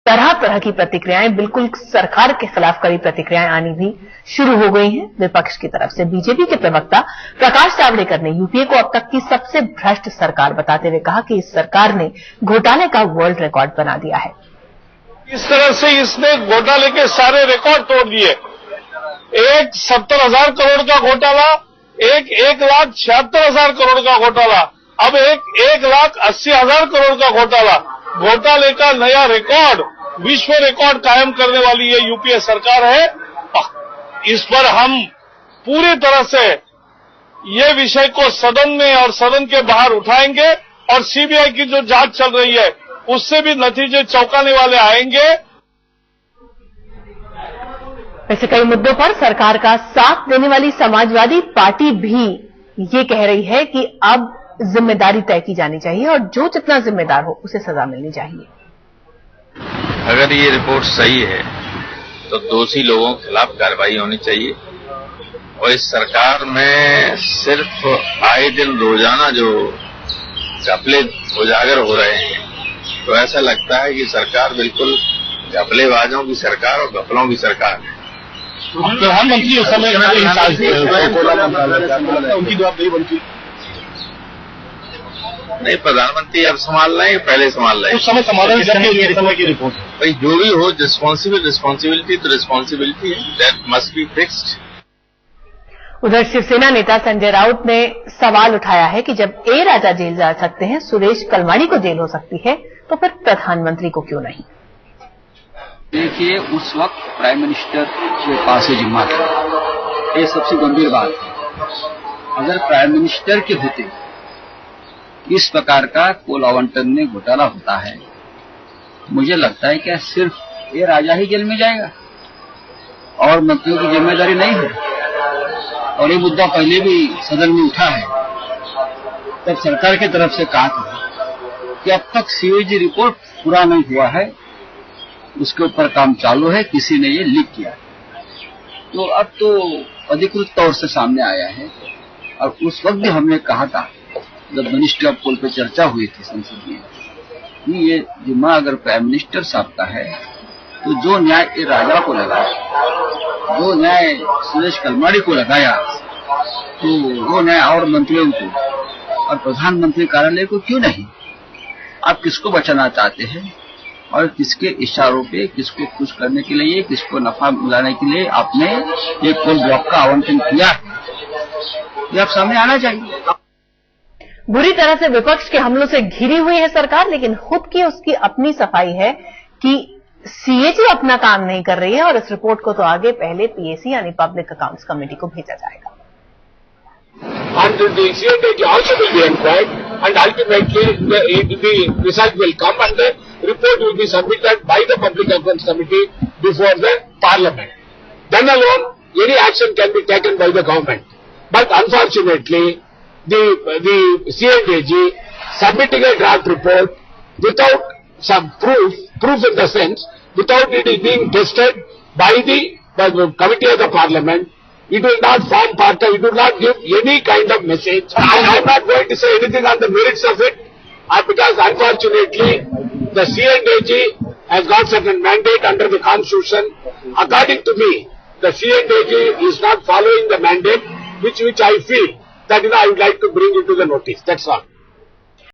तरह तरह की प्रतिक्रियाएं, बिल्कुल सरकार के खिलाफ कड़ी प्रतिक्रियाएं आनी भी शुरू हो गई हैं विपक्ष की तरफ से। बीजेपी के प्रवक्ता प्रकाश जावड़ेकर ने यूपीए को अब तक की सबसे भ्रष्ट सरकार बताते हुए कहा कि इस सरकार ने घोटाले का वर्ल्ड रिकॉर्ड बना दिया है। इस तरह से इसने घोटाले के सारे रिकॉर्ड तोड़ दिए। एक 70,000 करोड़ का घोटाला, एक 1,76,000 करोड़ का घोटाला, अब एक 1,80,000 करोड़ का घोटाला। घोटाले का नया रिकॉर्ड, विश्व रिकॉर्ड कायम करने वाली ये यूपीए सरकार है। इस पर हम पूरी तरह से ये विषय को सदन में और सदन के बाहर उठाएंगे और सीबीआई की जो जांच चल रही है उससे भी नतीजे चौंकाने वाले आएंगे। वैसे कई मुद्दों पर सरकार का साथ देने वाली समाजवादी पार्टी भी ये कह रही है कि अब जिम्मेदारी तय की जानी चाहिए और जो जितना जिम्मेदार हो उसे सजा मिलनी चाहिए। अगर ये रिपोर्ट सही है तो दोषी लोगों के खिलाफ कार्रवाई होनी चाहिए और इस सरकार में सिर्फ आए दिन रोजाना जो घपले उजागर हो रहे हैं तो ऐसा लगता है कि सरकार बिल्कुल घपलेबाजों की सरकार और घपलों की सरकार है। प्रधानमंत्री उस समय उनकी जवाबदेही बनती नहीं, प्रधानमंत्री अब संभाल रहे हैं, पहले संभाल रहे हैं। उस समय समाधान समय की रिपोर्ट भाई जो भी हो, रिस्पॉन्सिबिलिटी तो रिस्पॉन्सिबिलिटी है, दैट मस्ट बी फिक्स्ड। उधर शिवसेना नेता संजय राउत ने सवाल उठाया है कि जब ए राजा जेल जा सकते हैं, सुरेश कलमाड़ी को जेल हो सकती है, तो फिर प्रधानमंत्री को क्यों नहीं? देखिए, उस वक्त प्राइम मिनिस्टर के पास जिम्मा था, ये सबसे गंभीर बात है। अगर प्राइम मिनिस्टर के होते इस प्रकार का कोल आवंटन में घोटाला होता है, मुझे लगता है कि सिर्फ ये राजा ही जेल में जाएगा और मंत्रियों की जिम्मेदारी नहीं है। और ये मुद्दा पहले भी सदन में उठा है, तब सरकार की तरफ से कहा था कि अब तक सीएजी रिपोर्ट पूरा नहीं हुआ है, उसके ऊपर काम चालू है, किसी ने ये लीक किया। तो अब तो अधिकृत तौर से सामने आया है। और उस वक्त भी हमने कहा था, जब मिनिस्ट्री ऑफ कोल पे चर्चा हुई थी संसद में, कि ये जिम्मा अगर प्राइम मिनिस्टर साहब का है तो जो न्याय ये राजा को लगाया, जो न्याय सुरेश कलमाड़ी को लगाया, तो वो न्याय और मंत्रियों को और प्रधानमंत्री कार्यालय को क्यों नहीं? आप किसको बचाना चाहते हैं और किसके इशारों पे, किसको खुश करने के लिए, किसको नफा मिलाने के लिए आपने ये कोल ब्लॉक का आवंटन किया है, ये आप सामने आना चाहिए। बुरी तरह से विपक्ष के हमलों से घिरी हुई है सरकार, लेकिन खुद की उसकी अपनी सफाई है कि सीएजी अपना काम नहीं कर रही है और इस रिपोर्ट को तो आगे पहले पीएसी यानी पब्लिक अकाउंट्स कमेटी को भेजा जाएगा। And the CNDG also will be inquired, and ultimately the result will come and the report will be submitted by the Public Accounts Committee before the Parliament. Then alone, any action can be taken by the government. But unfortunately, the CNDG submitting a draft report without some proof in the sense, without it being tested by the Committee of the Parliament, it will not form part of, it will not give any kind of message. I am not going to say anything on the merits of it, because unfortunately, the CNDG has got certain mandate under the Constitution. According to me, the CNDG is not following the mandate, which I feel that I would like to bring into the notice. That's all.